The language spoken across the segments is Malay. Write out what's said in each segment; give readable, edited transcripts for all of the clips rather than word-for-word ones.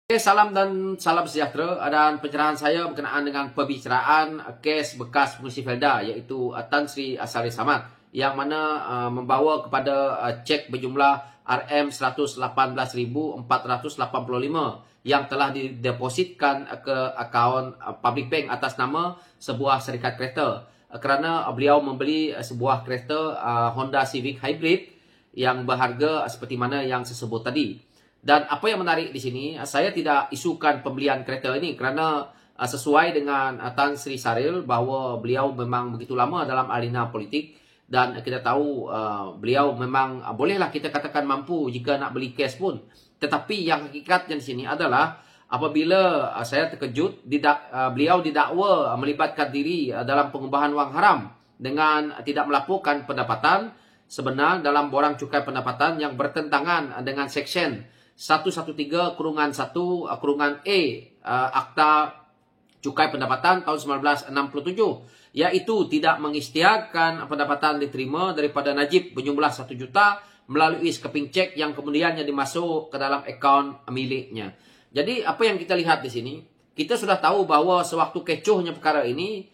Oke, salam dan salam sejahtera. Dan pencerahan saya berkenaan dengan pembicaraan kes bekas Polisi Felda, iaitu Tan Sri Sari Samad, yang mana membawa kepada cek berjumlah RM118,485 yang telah didepositkan ke akaun public bank atas nama sebuah syarikat kereta, kerana beliau membeli sebuah kereta Honda Civic Hybrid yang berharga seperti mana yang saya sebut tadi. Dan apa yang menarik di sini, saya tidak isukan pembelian kereta ini kerana sesuai dengan Tan Sri Saril bahawa beliau memang begitu lama dalam arena politik, dan kita tahu beliau memang bolehlah kita katakan mampu jika nak beli cash pun. Tetapi yang hakikatnya di sini adalah apabila saya terkejut beliau didakwa melibatkan diri dalam pengubahan wang haram dengan tidak melaporkan pendapatan sebenar dalam borang cukai pendapatan yang bertentangan dengan Seksyen 113-1-A Akta Cukai Pendapatan tahun 1967, iaitu tidak mengisytiharkan pendapatan diterima daripada Najib berjumlah 1 juta melalui skipping check yang kemudiannya dimasuk ke dalam akaun miliknya. Jadi apa yang kita lihat di sini, kita sudah tahu bahawa sewaktu kecohnya perkara ini,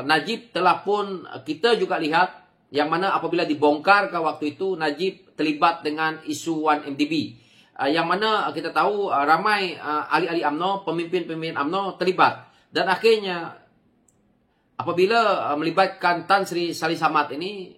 Najib telah pun kita juga lihat yang mana apabila dibongkar ke waktu itu, Najib terlibat dengan isu 1MDB. Yang mana kita tahu ramai ahli-ahli UMNO, pemimpin-pemimpin UMNO terlibat. Dan akhirnya apabila melibatkan Tan Sri Sari Samad ini,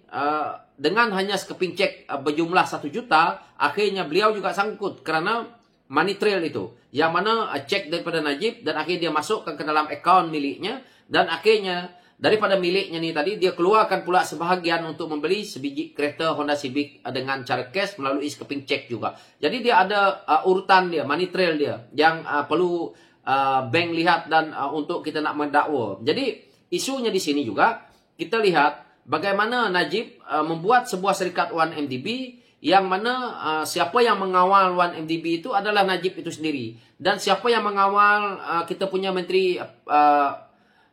dengan hanya skipping check berjumlah 1 juta, akhirnya beliau juga sangkut kerana money trail itu. Yang mana cek daripada Najib dan akhirnya dia masukkan ke dalam akaun miliknya, dan akhirnya daripada miliknya ni tadi, dia keluarkan pula sebahagian untuk membeli sebiji kereta Honda Civic dengan cara cash melalui skipping check juga. Jadi dia ada urutan dia, money trail dia, yang perlu bank lihat dan untuk kita nak mendakwa. Jadi isunya di sini juga, kita lihat bagaimana Najib membuat sebuah syarikat 1MDB, yang mana siapa yang mengawal 1MDB itu adalah Najib itu sendiri. Dan siapa yang mengawal kita punya Menteri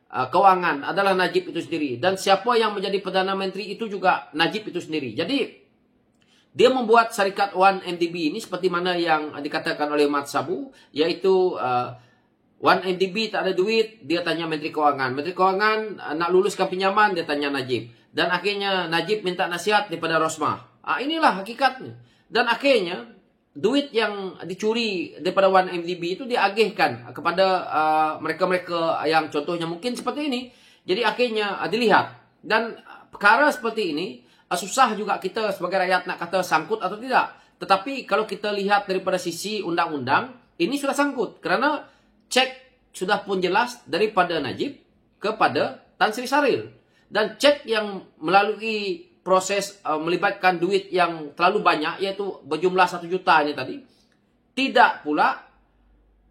Kewangan adalah Najib itu sendiri. Dan siapa yang menjadi Perdana Menteri itu juga Najib itu sendiri. Jadi dia membuat syarikat 1MDB ini seperti mana yang dikatakan oleh Mat Sabu, iaitu 1MDB tak ada duit, dia tanya Menteri Kewangan. Menteri Kewangan nak luluskan pinjaman, dia tanya Najib. Dan akhirnya Najib minta nasihat daripada Rosmah. Inilah hakikatnya. Dan akhirnya duit yang dicuri daripada 1MDB itu diagihkan kepada mereka-mereka yang contohnya mungkin seperti ini. Jadi akhirnya dilihat. Dan perkara seperti ini susah juga kita sebagai rakyat nak kata sangkut atau tidak. Tetapi kalau kita lihat daripada sisi undang-undang, ini sudah sangkut. Kerana cek sudah pun jelas daripada Najib kepada Tan Sri Saril. Dan cek yang melalui proses melibatkan duit yang terlalu banyak, iaitu berjumlah 1 juta ini tadi, tidak pula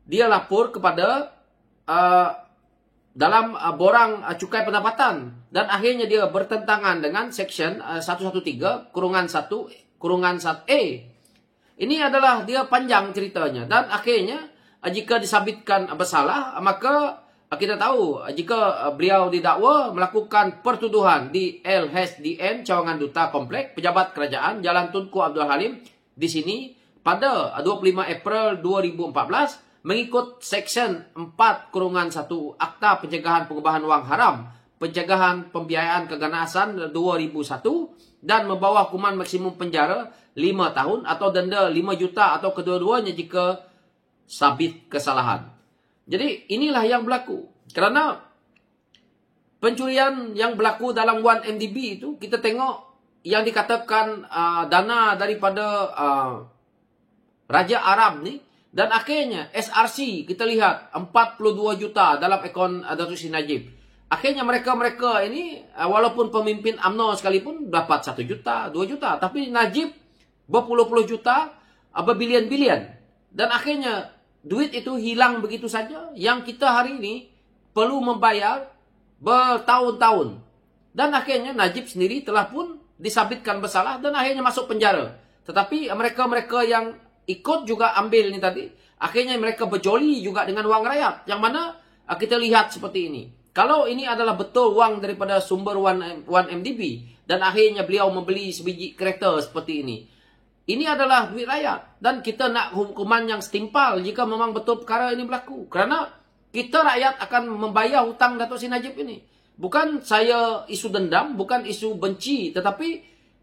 dia lapor kepada dalam borang cukai pendapatan, dan akhirnya dia bertentangan dengan Seksyen 113-1-A. Ini adalah dia panjang ceritanya, dan akhirnya jika disabitkan bersalah, maka kita tahu jika beliau didakwa melakukan pertuduhan di LHSDN Cawangan Duta Komplek Pejabat Kerajaan Jalan Tunku Abdul Halim di sini pada 25 April 2014 mengikut Seksyen 4-1 Akta Pencegahan Pengubahan Wang Haram, Pencegahan Pembiayaan Keganasan 2001, dan membawa hukuman maksimum penjara 5 tahun atau denda 5 juta atau kedua-duanya jika sabit kesalahan. Jadi inilah yang berlaku. Kerana pencurian yang berlaku dalam 1MDB itu, kita tengok yang dikatakan dana daripada Raja Arab ni, dan akhirnya SRC kita lihat 42 juta dalam akaun Datuk Seri Najib. Akhirnya mereka-mereka ini walaupun pemimpin UMNO sekalipun dapat 1 juta, 2 juta, tapi Najib berpuluh-puluh juta, berbilion-bilion. Dan akhirnya duit itu hilang begitu saja, yang kita hari ini perlu membayar bertahun-tahun. Dan akhirnya Najib sendiri telah pun disabitkan bersalah dan akhirnya masuk penjara. Tetapi mereka-mereka yang ikut juga ambil ni tadi, akhirnya mereka berjoli juga dengan wang rakyat. Yang mana kita lihat seperti ini. Kalau ini adalah betul wang daripada sumber 1MDB, dan akhirnya beliau membeli sebiji kereta seperti ini, Ini adalah duit rakyat. Dan kita nak hukuman yang setimpal jika memang betul perkara ini berlaku. Kerana kita rakyat akan membayar hutang Datuk Seri Najib ini. Bukan saya isu dendam, bukan isu benci. Tetapi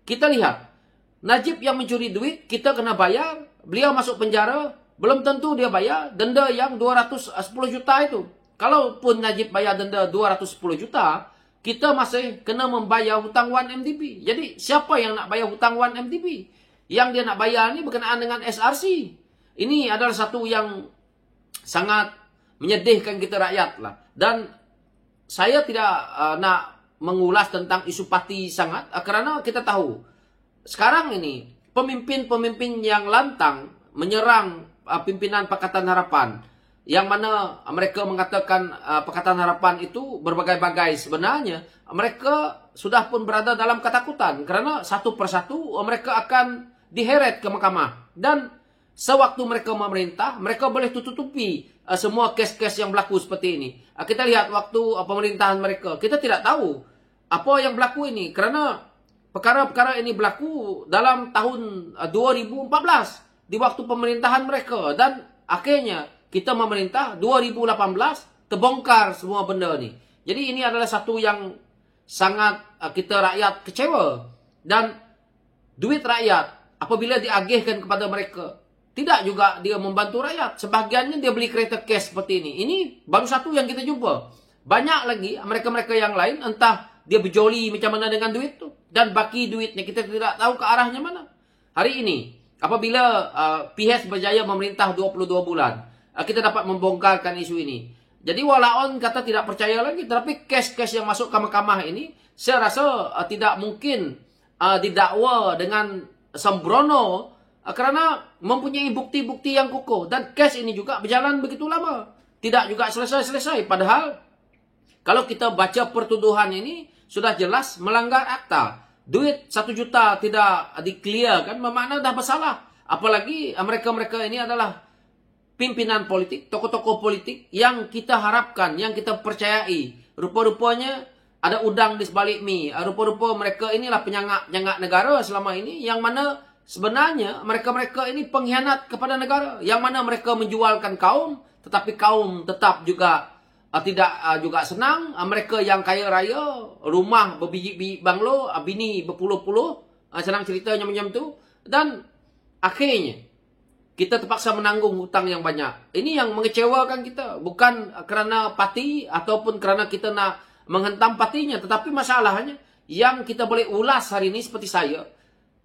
kita lihat, Najib yang mencuri duit, kita kena bayar. Beliau masuk penjara, belum tentu dia bayar denda yang 210 juta itu. Kalaupun Najib bayar denda 210 juta, kita masih kena membayar hutang 1MDB. Jadi siapa yang nak bayar hutang 1MDB? Yang dia nak bayar ni berkenaan dengan SRC. Ini adalah satu yang sangat menyedihkan kita rakyat lah. Dan saya tidak nak mengulas tentang isu parti sangat. Kerana kita tahu, sekarang ini pemimpin-pemimpin yang lantang menyerang pimpinan Pakatan Harapan. Yang mana mereka mengatakan Pakatan Harapan itu berbagai-bagai, sebenarnya mereka sudah pun berada dalam ketakutan. Kerana satu persatu mereka akan diheret ke mahkamah. Dan sewaktu mereka memerintah, mereka boleh tutupi semua kes-kes yang berlaku seperti ini. Kita lihat waktu pemerintahan mereka, kita tidak tahu apa yang berlaku ini. Kerana perkara-perkara ini berlaku dalam tahun 2014 di waktu pemerintahan mereka. Dan akhirnya kita memerintah 2018, terbongkar semua benda ni. Jadi ini adalah satu yang sangat kita rakyat kecewa. Dan duit rakyat apabila diagihkan kepada mereka, tidak juga dia membantu rakyat. Sebahagiannya dia beli kereta cash seperti ini. Ini baru satu yang kita jumpa. Banyak lagi mereka-mereka yang lain, entah dia berjoli macam mana dengan duit tu. Dan baki duitnya, kita tidak tahu ke arahnya mana. Hari ini, apabila PH berjaya memerintah 22 bulan, kita dapat membongkarkan isu ini. Jadi walaupun kata tidak percaya lagi, tetapi kes-kes yang masuk ke mahkamah ini, saya rasa tidak mungkin didakwa dengan sembrono kerana mempunyai bukti-bukti yang kukuh. Dan kes ini juga berjalan begitu lama, tidak juga selesai-selesai. Padahal kalau kita baca pertuduhan ini, sudah jelas melanggar akta. Duit 1 juta tidak di-clear kan, bermakna dah bersalah. Apalagi mereka-mereka ini adalah pimpinan politik, tokoh-tokoh politik yang kita harapkan, yang kita percayai. Rupa-rupanya ada udang di sebalik mi. Rupa-rupa mereka inilah penyangak negara selama ini, yang mana sebenarnya mereka-mereka ini pengkhianat kepada negara. Yang mana mereka menjualkan kaum, tetapi kaum tetap juga tidak juga senang. Mereka yang kaya raya, rumah berbiji-biji banglo, bini berpuluh-puluh, senang ceritanya macam tu. Dan akhirnya kita terpaksa menanggung hutang yang banyak. Ini yang mengecewakan kita. Bukan kerana parti ataupun kerana kita nak menghentam partinya. Tetapi masalahnya yang kita boleh ulas hari ini seperti saya.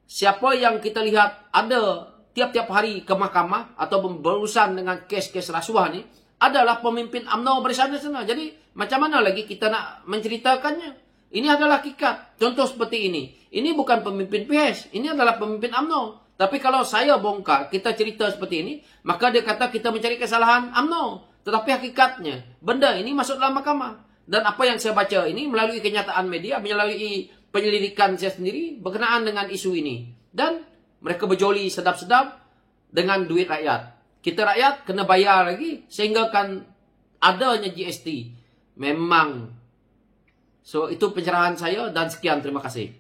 Siapa yang kita lihat ada tiap-tiap hari ke mahkamah atau berurusan dengan kes-kes rasuah ni adalah pemimpin UMNO bersama-sama. Jadi macam mana lagi kita nak menceritakannya? Ini adalah hakikat. Contoh seperti ini. Ini bukan pemimpin PH. Ini adalah pemimpin UMNO. Tapi kalau saya bongkar, kita cerita seperti ini, maka dia kata kita mencari kesalahan UMNO. Tetapi hakikatnya, benda ini masuk dalam mahkamah. Dan apa yang saya baca ini melalui kenyataan media, melalui penyelidikan saya sendiri berkenaan dengan isu ini. Dan mereka berjoli sedap-sedap dengan duit rakyat. Kita rakyat kena bayar lagi sehingga kan adanya GST. Memang. So itu pencerahan saya dan sekian, terima kasih.